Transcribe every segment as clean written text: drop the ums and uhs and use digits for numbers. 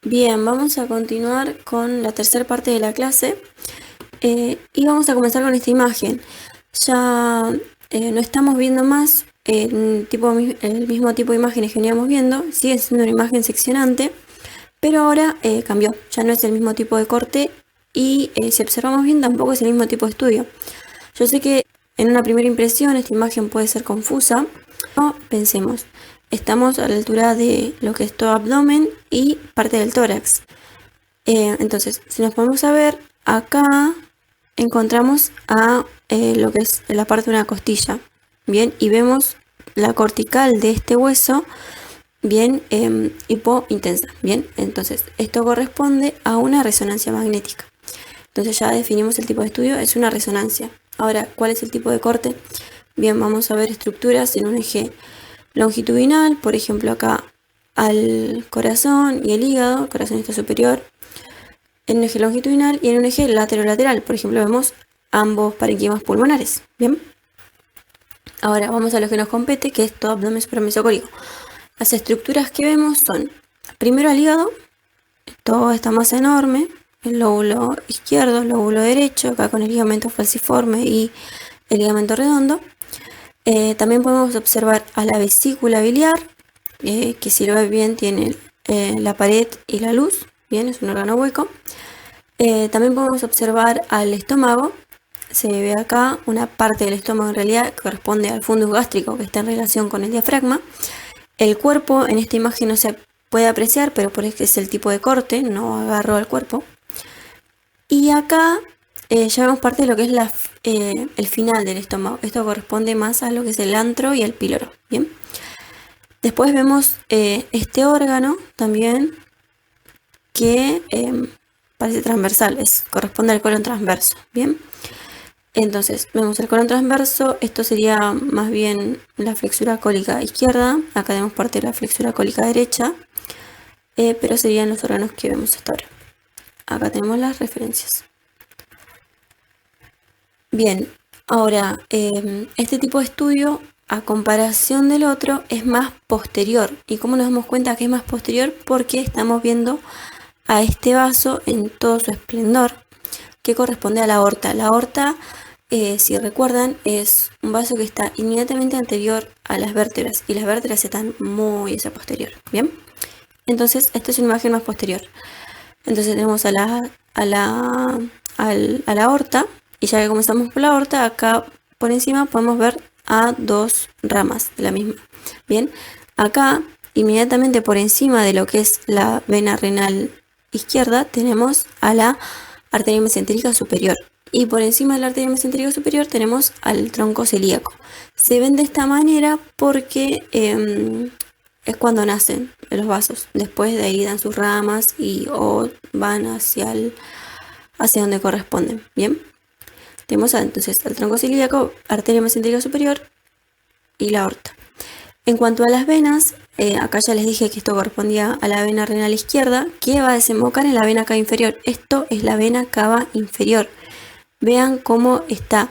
Bien, vamos a continuar con la tercera parte de la clase y vamos a comenzar con esta imagen. Ya no estamos viendo más el mismo tipo de imágenes que veníamos viendo, sigue siendo una imagen seccionante, pero ahora cambió, ya no es el mismo tipo de corte y si observamos bien tampoco es el mismo tipo de estudio. Yo sé que en una primera impresión esta imagen puede ser confusa, no pensemos. Estamos a la altura de lo que es todo abdomen y parte del tórax. Entonces, si nos ponemos a ver, acá encontramos a lo que es la parte de una costilla, bien, y vemos la cortical de este hueso, bien, hipointensa, bien. Entonces, esto corresponde a una resonancia magnética. Entonces ya definimos el tipo de estudio, es una resonancia. Ahora, ¿cuál es el tipo de corte? Bien, vamos a ver estructuras en un eje longitudinal, por ejemplo acá al corazón y el hígado, el corazón está superior, en un eje longitudinal y en un eje lateral. Por ejemplo, vemos ambos parenquimas pulmonares. Bien. Ahora vamos a lo que nos compete, que es todo abdomen supremesocólico. Las estructuras que vemos son, primero al hígado, toda esta masa enorme, el lóbulo izquierdo, el lóbulo derecho, acá con el ligamento falciforme y el ligamento redondo. También podemos observar a la vesícula biliar, que si lo ves bien tiene la pared y la luz, bien, es un órgano hueco. También podemos observar al estómago, se ve acá una parte del estómago en realidad que corresponde al fundus gástrico que está en relación con el diafragma. El cuerpo en esta imagen no se puede apreciar, pero por eso es el tipo de corte, no agarro al cuerpo. Y acá ya vemos parte de lo que es el final del estómago. Esto corresponde más a lo que es el antro y el píloro. Bien. Después vemos este órgano también que parece transversal, corresponde al colon transverso. Bien. Entonces vemos el colon transverso, esto sería más bien la flexura cólica izquierda, acá tenemos parte de la flexura cólica derecha, pero serían los órganos que vemos hasta ahora. Acá tenemos las referencias. Bien, ahora este tipo de estudio a comparación del otro es más posterior. ¿Y cómo nos damos cuenta que es más posterior? Porque estamos viendo a este vaso en todo su esplendor que corresponde a la aorta. La aorta, si recuerdan, es un vaso que está inmediatamente anterior a las vértebras y las vértebras están muy hacia posterior. Bien, entonces esta es una imagen más posterior. Entonces tenemos a la aorta, y ya que comenzamos por la aorta, acá por encima podemos ver a dos ramas de la misma. Bien, acá inmediatamente por encima de lo que es la vena renal izquierda tenemos a la arteria mesentérica superior. Y por encima de la arteria mesentérica superior tenemos al tronco celíaco. Se ven de esta manera porque es cuando nacen los vasos. Después de ahí dan sus ramas o van hacia donde corresponden. Bien. Tenemos entonces el tronco celíaco, arteria mesentérica superior y la aorta. En cuanto a las venas, acá ya les dije que esto correspondía a la vena renal izquierda, que va a desembocar en la vena cava inferior. Esto es la vena cava inferior. Vean cómo está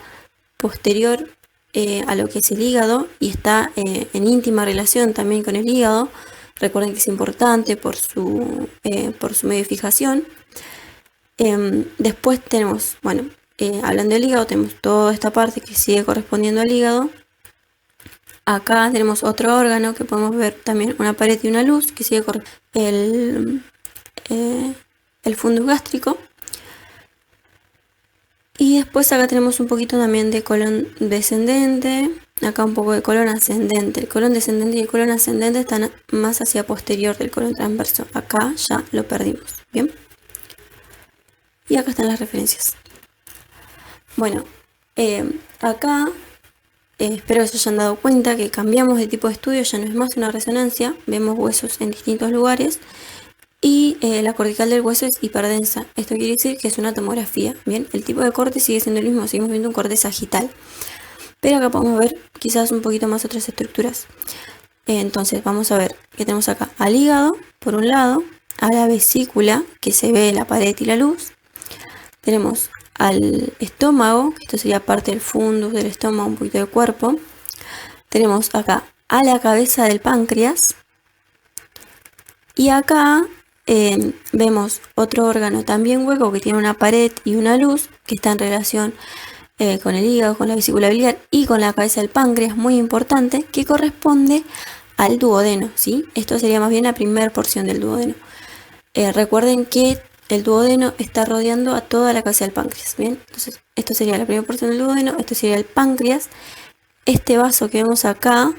posterior a lo que es el hígado y está en íntima relación también con el hígado. Recuerden que es importante por su medio de fijación. Después tenemos, bueno, hablando del hígado, tenemos toda esta parte que sigue correspondiendo al hígado. Acá tenemos otro órgano que podemos ver también una pared y una luz que sigue correspondiendo el fundus gástrico. Y después acá tenemos un poquito también de colon descendente, acá un poco de colon ascendente. El colon descendente y el colon ascendente están más hacia posterior del colon transverso. Acá ya lo perdimos, ¿bien? Y acá están las referencias. Bueno, acá espero que se hayan dado cuenta que cambiamos de tipo de estudio, ya no es más una resonancia, vemos huesos en distintos lugares. Y la cortical del hueso es hiperdensa. Esto quiere decir que es una tomografía. Bien, el tipo de corte sigue siendo el mismo, seguimos viendo un corte sagital. Pero acá podemos ver quizás un poquito más otras estructuras. Entonces vamos a ver que tenemos acá al hígado, por un lado, a la vesícula, que se ve la pared y la luz. Tenemos al estómago, que esto sería parte del fundus del estómago, un poquito del cuerpo. Tenemos acá a la cabeza del páncreas. Y acá vemos otro órgano también hueco que tiene una pared y una luz que está en relación con el hígado, con la vesícula biliar y con la cabeza del páncreas, muy importante, que corresponde al duodeno, ¿sí? Esto sería más bien la primera porción del duodeno. Recuerden que el duodeno está rodeando a toda la cabeza del páncreas, ¿bien? Entonces, esto sería la primera porción del duodeno, esto sería el páncreas. Este vaso que vemos acá,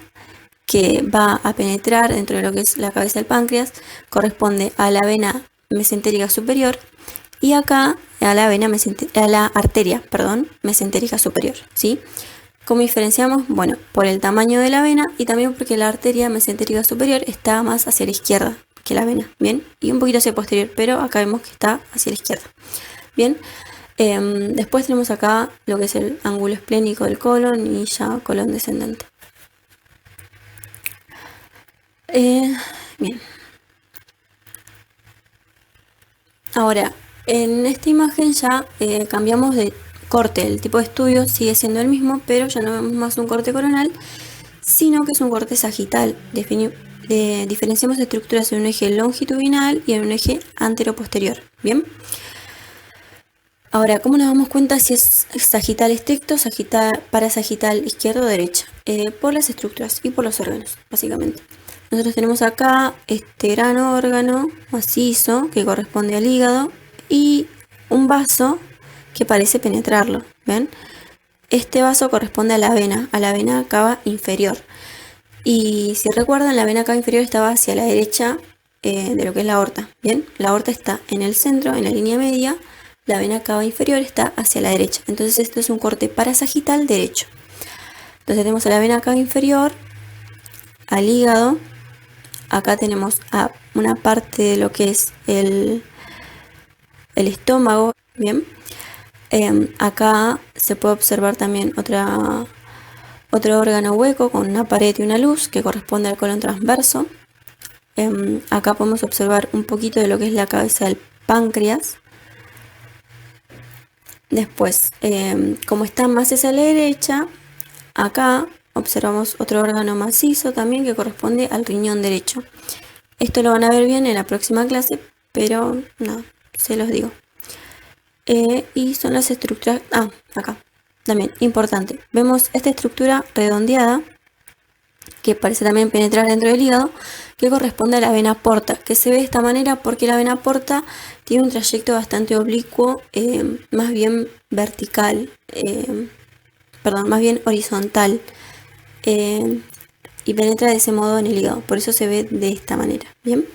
que va a penetrar dentro de lo que es la cabeza del páncreas, corresponde a la vena mesentérica superior y acá a la arteria, mesentérica superior, ¿sí? ¿Cómo diferenciamos? Bueno, por el tamaño de la vena y también porque la arteria mesentérica superior está más hacia la izquierda que la vena, ¿bien? Y un poquito hacia el posterior, pero acá vemos que está hacia la izquierda, ¿bien? Después tenemos acá lo que es el ángulo esplénico del colon y ya colon descendente. Bien. Ahora, en esta imagen ya cambiamos de corte. El tipo de estudio sigue siendo el mismo, pero ya no vemos más un corte coronal, sino que es un corte sagital. Diferenciamos estructuras en un eje longitudinal y en un eje antero-posterior. Bien. Ahora, ¿cómo nos damos cuenta si es sagital estricto, parasagital izquierdo o derecha? Por las estructuras y por los órganos, básicamente. Nosotros tenemos acá este gran órgano macizo que corresponde al hígado y un vaso que parece penetrarlo. ¿Ven? Este vaso corresponde a la vena cava inferior. Y si recuerdan, la vena cava inferior estaba hacia la derecha de lo que es la aorta. ¿Bien? La aorta está en el centro, en la línea media. La vena cava inferior está hacia la derecha. Entonces esto es un corte parasagital derecho. Entonces tenemos a la vena cava inferior, al hígado. Acá tenemos a una parte de lo que es el estómago. Bien. Acá se puede observar también otro órgano hueco con una pared y una luz que corresponde al colon transverso. Acá podemos observar un poquito de lo que es la cabeza del páncreas. Después, como está más hacia la derecha, acá observamos otro órgano macizo también que corresponde al riñón derecho. Esto lo van a ver bien en la próxima clase, pero no, se los digo. Y son las estructuras... acá, también, importante. Vemos esta estructura redondeada, que parece también penetrar dentro del hígado, que corresponde a la vena porta, que se ve de esta manera porque la vena porta tiene un trayecto bastante oblicuo, más bien vertical, más bien horizontal, y penetra de ese modo en el hígado, por eso se ve de esta manera. Bien.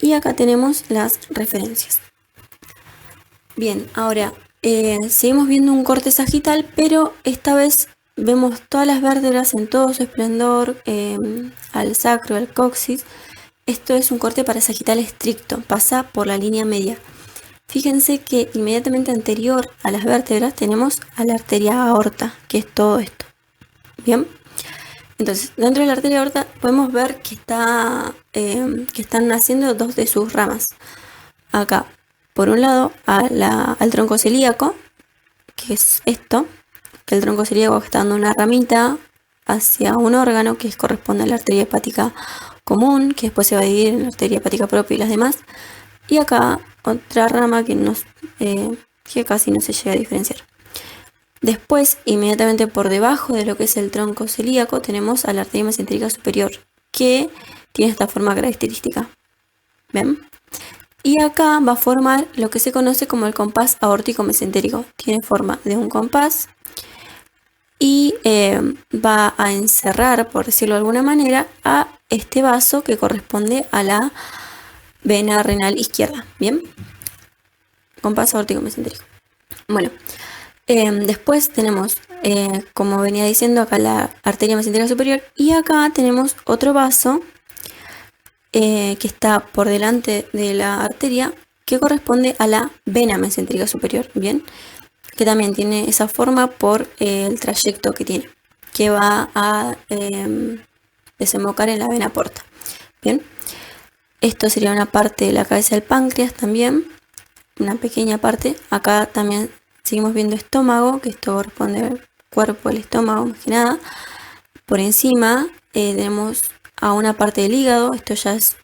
Y acá tenemos las referencias. Bien, ahora seguimos viendo un corte sagital, pero esta vez vemos todas las vértebras en todo su esplendor, al sacro, al coxis. Esto es un corte parasagital estricto, pasa por la línea media. Fíjense que inmediatamente anterior a las vértebras tenemos a la arteria aorta, que es todo esto. Bien, entonces dentro de la arteria aorta podemos ver que están naciendo dos de sus ramas. Acá, por un lado, al tronco celíaco, que es esto, que el tronco celíaco está dando una ramita hacia un órgano que corresponde a la arteria hepática común, que después se va a dividir en la arteria hepática propia y las demás. Y acá otra rama que casi no se llega a diferenciar. Después, inmediatamente por debajo de lo que es el tronco celíaco, tenemos a la arteria mesentérica superior, que tiene esta forma característica. ¿Ven? Y acá va a formar lo que se conoce como el compás aórtico mesentérico. Tiene forma de un compás y va a encerrar, por decirlo de alguna manera, a este vaso que corresponde a la vena renal izquierda. Bien, compás aórtico mesentérico. Bueno, después tenemos, como venía diciendo, acá la arteria mesentérica superior y acá tenemos otro vaso que está por delante de la arteria que corresponde a la vena mesentérica superior. Bien, que también tiene esa forma por el trayecto que tiene, que va a desembocar en la vena porta. Bien, esto sería una parte de la cabeza del páncreas también, una pequeña parte. Acá también seguimos viendo estómago, que esto corresponde al cuerpo del estómago, más que nada. Por encima tenemos a una parte del hígado, esto ya es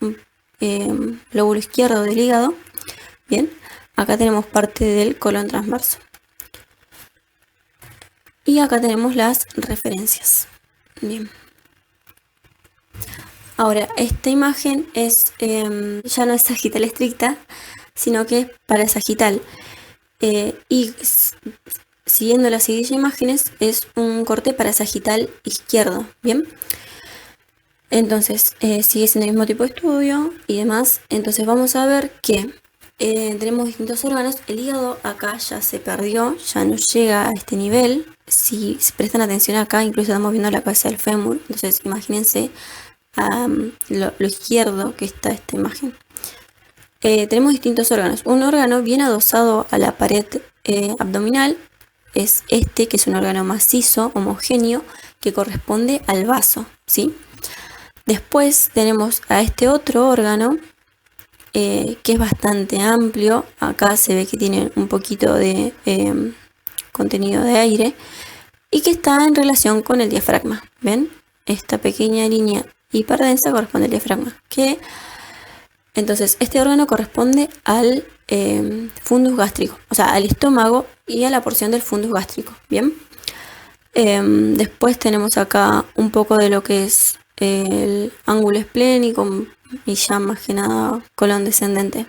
lóbulo izquierdo del hígado. Bien, acá tenemos parte del colon transverso. Y acá tenemos las referencias. Bien. Ahora, esta imagen es ya no es sagital estricta, sino que es parasagital. Y siguiendo la seguidilla de imágenes, es un corte parasagital izquierdo. Bien. Entonces, sigue siendo el mismo tipo de estudio y demás. Entonces, vamos a ver que tenemos distintos órganos. El hígado acá ya se perdió, ya no llega a este nivel. Si prestan atención acá, incluso estamos viendo la cabeza del fémur. Entonces, imagínense lo izquierdo que está esta imagen. Tenemos distintos órganos. Un órgano bien adosado a la pared abdominal es este, que es un órgano macizo, homogéneo, que corresponde al vaso, ¿sí? Después tenemos a este otro órgano, que es bastante amplio. Acá se ve que tiene un poquito de contenido de aire y que está en relación con el diafragma. ¿Ven? Esta pequeña línea hiperdensa corresponde al diafragma. Entonces, este órgano corresponde al fundus gástrico, o sea, al estómago y a la porción del fundus gástrico. Bien. Después tenemos acá un poco de lo que es el ángulo esplénico y ya más que nada colon descendente.